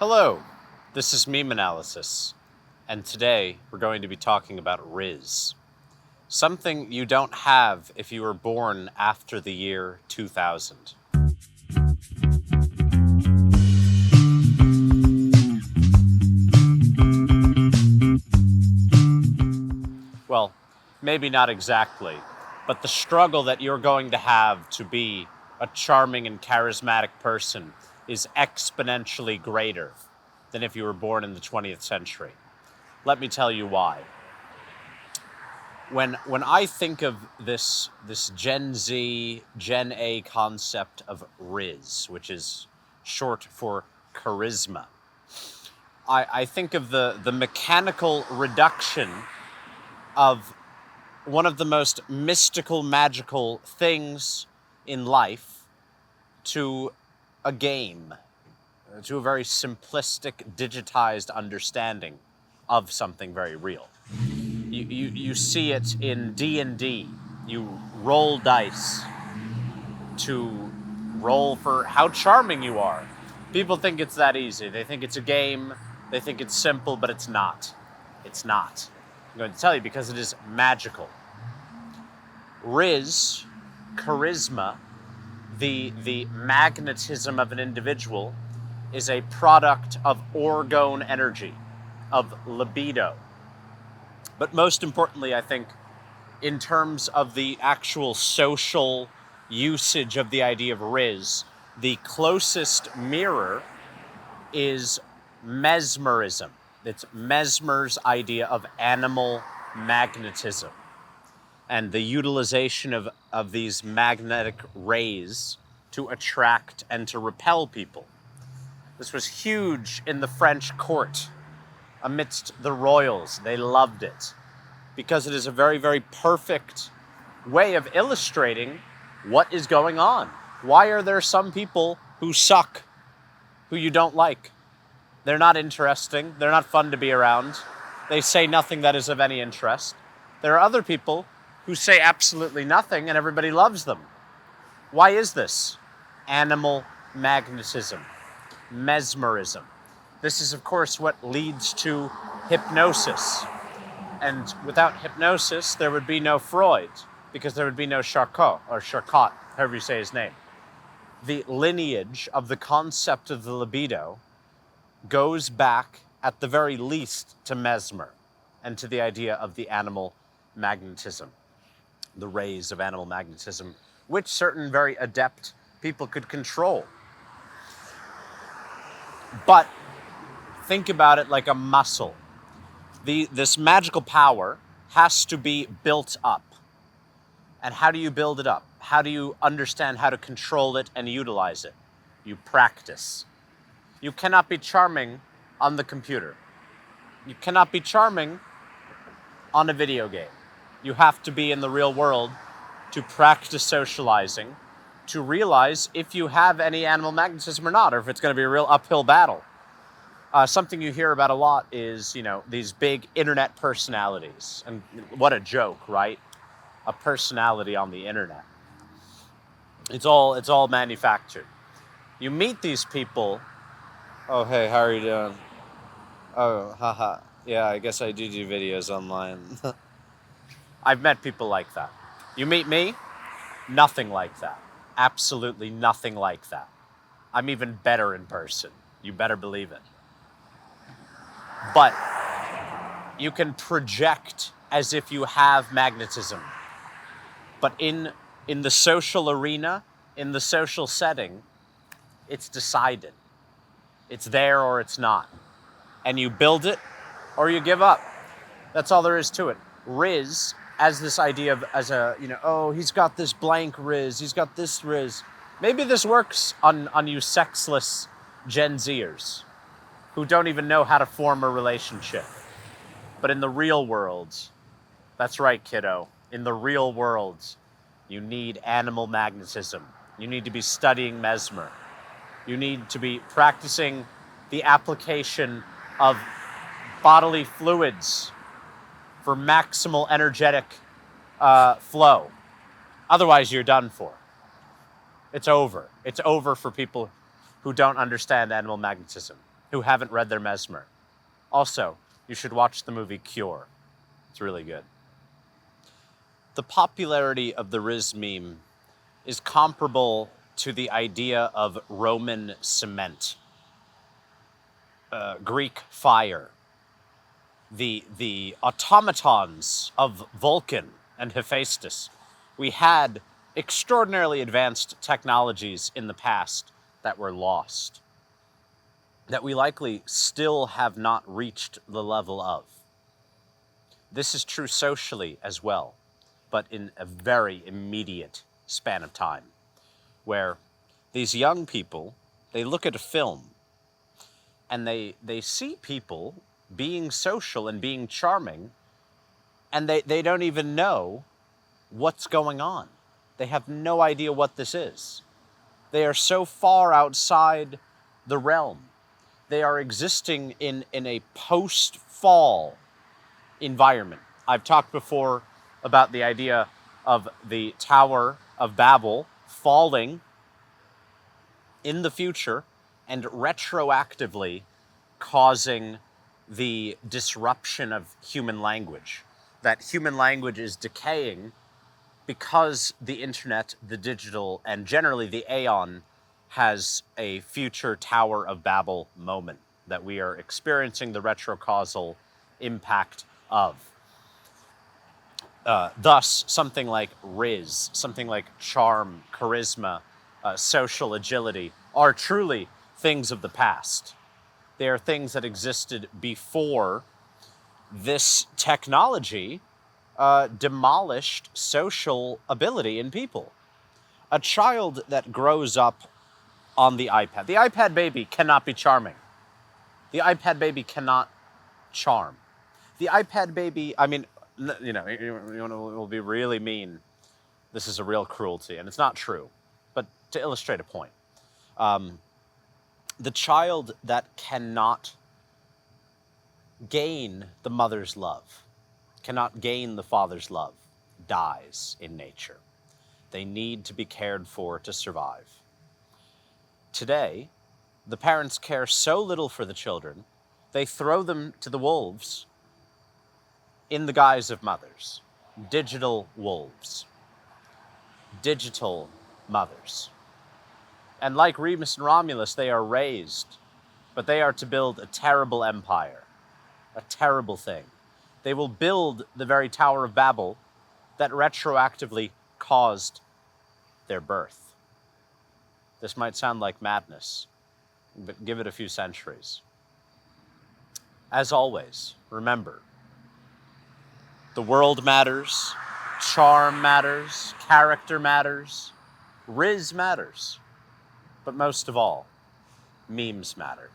Hello, this is MemeAnalysis, and today we're going to be talking about Rizz, something you don't have if you were born after the year 2000. Well, maybe not exactly, but the struggle that you're going to have to be a charming and charismatic person is exponentially greater than if you were born in the 20th century. Let me tell you why. When I think of this Gen Z, Gen A concept of Rizz, which is short for charisma, I think of the mechanical reduction of one of the most mystical, magical things in life to a game, to a very simplistic, digitized understanding of something very real. You see it in D&D. You roll dice to roll for how charming you are. People think it's that easy. They think it's a game. They think it's simple, but it's not. It's not. I'm going to tell you because it is magical. Rizz, charisma, the magnetism of an individual, is a product of orgone energy, of libido. But most importantly, I think, in terms of the actual social usage of the idea of Rizz, the closest mirror is mesmerism. It's Mesmer's idea of animal magnetism and the utilization of these magnetic rays to attract and to repel people. This was huge in the French court amidst the royals. They loved it because it is a very, very perfect way of illustrating what is going on. Why are there some people who suck, who you don't like? They're not interesting. They're not fun to be around. They say nothing that is of any interest. There are other people who say absolutely nothing and everybody loves them. Why is this? Animal magnetism, mesmerism. This is, of course, what leads to hypnosis. And without hypnosis, there would be no Freud, because there would be no Charcot, however you say his name. The lineage of the concept of the libido goes back, at the very least, to Mesmer and to the idea of the animal magnetism, the rays of animal magnetism, which certain very adept people could control. But think about it like a muscle. This magical power has to be built up. And how do you build it up? How do you understand how to control it and utilize it? You practice. You cannot be charming on the computer. You cannot be charming on a video game. You have to be in the real world to practice socializing, to realize if you have any animal magnetism or not, or if it's going to be a real uphill battle. Something you hear about a lot is, these big internet personalities. And what a joke, right? A personality on the internet. It's all manufactured. You meet these people. Oh, hey, how are you doing? Oh, haha. Yeah, I guess I do videos online. I've met people like that. You meet me? Nothing like that. Absolutely nothing like that. I'm even better in person. You better believe it. But you can project as if you have magnetism. But in the social arena, in the social setting, it's decided. It's there or it's not. And you build it or you give up. That's all there is to it. Rizz, as this idea of, he's got this blank Rizz, he's got this Rizz. Maybe this works on you sexless Gen Zers who don't even know how to form a relationship. But in the real world, that's right, kiddo, in the real world, you need animal magnetism. You need to be studying Mesmer. You need to be practicing the application of bodily fluids for maximal energetic flow. Otherwise, you're done for. It's over. It's over for people who don't understand animal magnetism, who haven't read their Mesmer. Also, you should watch the movie Cure. It's really good. The popularity of the Rizz meme is comparable to the idea of Roman cement, Greek fire, the automatons of Vulcan and Hephaestus. We had extraordinarily advanced technologies in the past that were lost, that we likely still have not reached the level of. This is true socially as well, but in a very immediate span of time, where these young people, they look at a film and they see people being social and being charming, and they don't even know what's going on. They have no idea what this is. They are so far outside the realm. They are existing in a post-fall environment. I've talked before about the idea of the Tower of Babel falling in the future and retroactively causing the disruption of human language. That human language is decaying because the internet, the digital, and generally the aeon has a future Tower of Babel moment that we are experiencing the retrocausal impact of. Thus, something like Rizz, something like charm, charisma, social agility are truly things of the past. They are things that existed before this technology demolished social ability in people. A child that grows up on the iPad baby cannot be charming. The iPad baby cannot charm. The iPad baby, I mean, you know, it will be really mean. This is a real cruelty, and it's not true. But to illustrate a point, the child that cannot gain the mother's love, cannot gain the father's love, dies in nature. They need to be cared for to survive. Today, the parents care so little for the children, they throw them to the wolves in the guise of mothers. Digital wolves. Digital mothers. And like Remus and Romulus, they are raised, but they are to build a terrible empire. A terrible thing. They will build the very Tower of Babel that retroactively caused their birth. This might sound like madness, but give it a few centuries. As always, remember, the world matters, charm matters, character matters, Rizz matters, but most of all, memes matter.